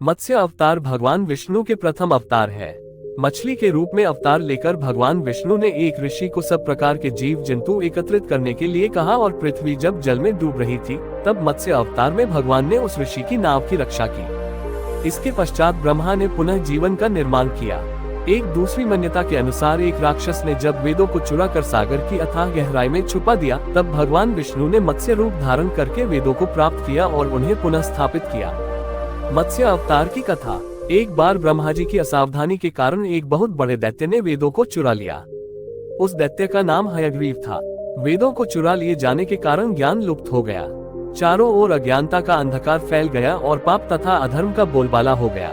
मत्स्य अवतार भगवान विष्णु के प्रथम अवतार है। मछली के रूप में अवतार लेकर भगवान विष्णु ने एक ऋषि को सब प्रकार के जीव जंतु एकत्रित करने के लिए कहा और पृथ्वी जब जल में डूब रही थी तब मत्स्य अवतार में भगवान ने उस ऋषि की नाव की रक्षा की। इसके पश्चात ब्रह्मा ने पुनः जीवन का निर्माण किया। एक दूसरी मान्यता के अनुसार एक राक्षस ने जब वेदों को चुरा कर सागर की अथाह गहराई में छुपा दिया तब भगवान विष्णु ने मत्स्य रूप धारण करके वेदों को प्राप्त किया और उन्हें पुनः स्थापित किया। मत्स्य अवतार की कथा। एक बार ब्रह्मा जी की असावधानी के कारण एक बहुत बड़े दैत्य ने वेदों को चुरा लिया। उस दैत्य का नाम हयग्रीव था। वेदों को चुरा लिए जाने के कारण ज्ञान लुप्त हो गया। चारों ओर अज्ञानता का अंधकार फैल गया और पाप तथा अधर्म का बोलबाला हो गया।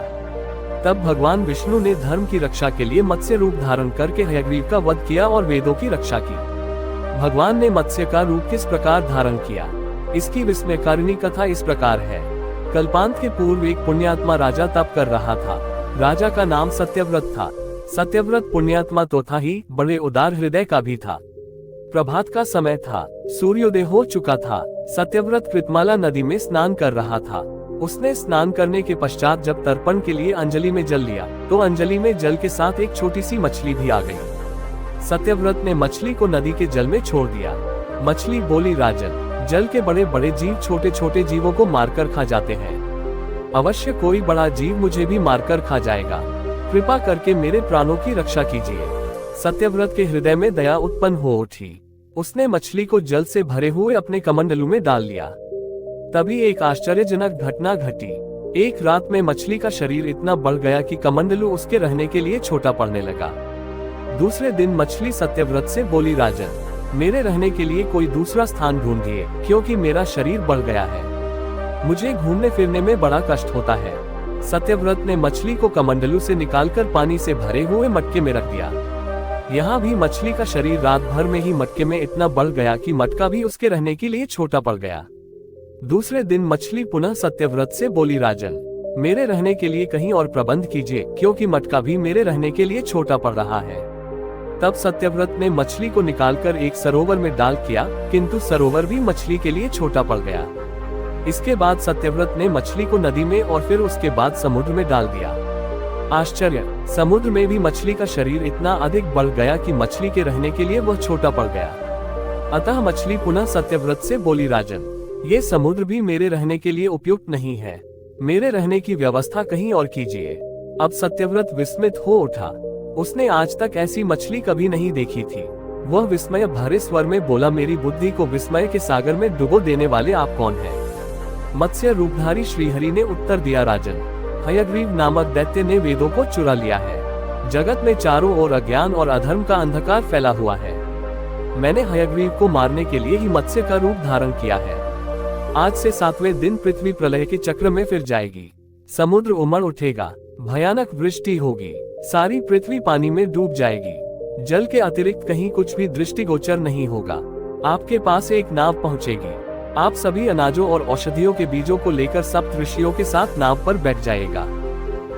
तब भगवान विष्णु ने धर्म की रक्षा के लिए मत्स्य रूप धारण करके हयग्रीव का वध किया और वेदों की रक्षा की। भगवान ने मत्स्य का रूप किस प्रकार धारण किया, इसकी विस्मयकारिणी कथा इस प्रकार है। कल्पांत के पूर्व एक पुण्यात्मा राजा तप कर रहा था। राजा का नाम सत्यव्रत था। सत्यव्रत पुण्यात्मा तो था ही, बड़े उदार हृदय का भी था। प्रभात का समय था, सूर्योदय हो चुका था। सत्यव्रत कृतमाला नदी में स्नान कर रहा था। उसने स्नान करने के पश्चात जब तर्पण के लिए अंजलि में जल लिया तो अंजलि में जल के साथ एक छोटी सी मछली भी आ गई। सत्यव्रत ने मछली को नदी के जल में छोड़ दिया। मछली बोली, राजन, जल के बड़े बड़े जीव छोटे छोटे जीवों को मारकर खा जाते हैं। अवश्य कोई बड़ा जीव मुझे भी मारकर खा जाएगा। कृपा करके मेरे प्राणों की रक्षा कीजिए। सत्यव्रत के हृदय में दया उत्पन्न हो उठी। उसने मछली को जल से भरे हुए अपने कमंडलू में डाल लिया। तभी एक आश्चर्यजनक घटना घटी। एक रात में मछली का शरीर इतना बढ़ गया कि कमंडलू उसके रहने के लिए छोटा पड़ने लगा। दूसरे दिन मछली सत्यव्रत से बोली, राजन, मेरे रहने के लिए कोई दूसरा स्थान ढूंढिए, क्योंकि मेरा शरीर बढ़ गया है। मुझे घूमने फिरने में बड़ा कष्ट होता है। सत्यव्रत ने मछली को कमंडलू से निकालकर पानी से भरे हुए मटके में रख दिया। यहाँ भी मछली का शरीर रात भर में ही मटके में इतना बढ़ गया कि मटका भी उसके रहने के लिए छोटा पड़ गया। दूसरे दिन मछली पुनः सत्यव्रत से बोली, राजन, मेरे रहने के लिए कहीं और प्रबंध कीजिए, क्योंकि मटका भी मेरे रहने के लिए छोटा पड़ रहा है। तब सत्यव्रत ने मछली को निकालकर एक सरोवर में डाल किया, किंतु सरोवर भी मछली के लिए छोटा पड़ गया। इसके बाद सत्यव्रत ने मछली को नदी में और फिर उसके बाद समुद्र में डाल दिया। आश्चर्य, समुद्र में भी मछली का शरीर इतना अधिक बढ़ गया कि मछली के रहने के लिए वह छोटा पड़ गया। अतः मछली पुनः सत्यव्रत से बोली, राजन, ये समुद्र भी मेरे रहने के लिए उपयुक्त नहीं है। मेरे रहने की व्यवस्था कहीं और कीजिए। अब सत्यव्रत विस्मित हो उठा। उसने आज तक ऐसी मछली कभी नहीं देखी थी। वह विस्मय भरे स्वर में बोला, मेरी बुद्धि को विस्मय के सागर में डुबो देने वाले आप कौन हैं? मत्स्य रूपधारी श्रीहरि ने उत्तर दिया, राजन, हयग्रीव नामक दैत्य ने वेदों को चुरा लिया है। जगत में चारों ओर अज्ञान और अधर्म का अंधकार फैला हुआ है। मैंने हयग्रीव को मारने के लिए ही मत्स्य का रूप धारण किया है। आज से 7वें दिन पृथ्वी प्रलय के चक्र में फिर जाएगी। समुद्र उमड़ उठेगा, भयानक वृष्टि होगी, सारी पृथ्वी पानी में डूब जाएगी। जल के अतिरिक्त कहीं कुछ भी दृष्टिगोचर नहीं होगा। आपके पास एक नाव पहुंचेगी। आप सभी अनाजों और औषधियों के बीजों को लेकर सप्त ऋषियों के साथ नाव पर बैठ जाएगा।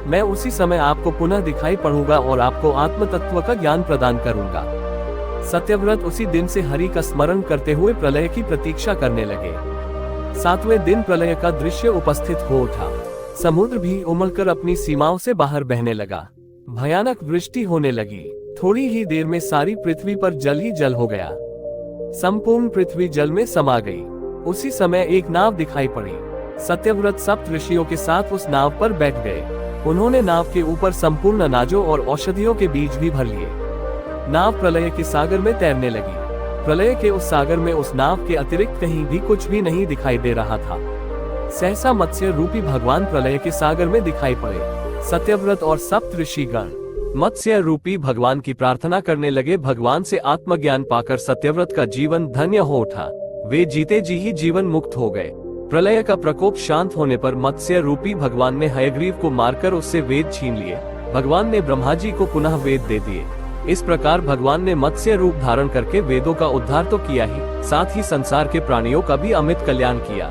मैं उसी समय आपको पुनः दिखाई पड़ूंगा और आपको आत्म तत्व का ज्ञान प्रदान करूंगा। सत्यव्रत उसी दिन से हरि का स्मरण करते हुए प्रलय की प्रतीक्षा करने लगे। 7वें दिन प्रलय का दृश्य उपस्थित हो उठा। समुद्र भी उमड़कर अपनी सीमाओं से बाहर बहने लगा। भयानक वृष्टि होने लगी। थोड़ी ही देर में सारी पृथ्वी पर जल ही जल हो गया। संपूर्ण पृथ्वी जल में समा गई। उसी समय एक नाव दिखाई पड़ी। सत्यव्रत सप्त ऋषियों के साथ उस नाव पर बैठ गए। उन्होंने नाव के ऊपर संपूर्ण अनाजों और औषधियों के बीज भी भर लिए। नाव प्रलय के सागर में तैरने लगी। प्रलय के उस सागर में उस नाव के अतिरिक्त कहीं भी कुछ भी नहीं दिखाई दे रहा था। सहसा मत्स्य रूपी भगवान प्रलय के सागर में दिखाई पड़े। सत्यव्रत और सप्त ऋषिगण मत्स्य रूपी भगवान की प्रार्थना करने लगे। भगवान से आत्मज्ञान पाकर सत्यव्रत का जीवन धन्य हो उठा। वे जीते जी ही जीवन मुक्त हो गए। प्रलय का प्रकोप शांत होने पर मत्स्य रूपी भगवान ने हयग्रीव को मारकर उससे वेद छीन लिए। भगवान ने ब्रह्मा जी को पुनः वेद दे दिए। इस प्रकार भगवान ने मत्स्य रूप धारण करके वेदों का उद्धार तो किया ही, साथ ही संसार के प्राणियों का भी अमित कल्याण किया।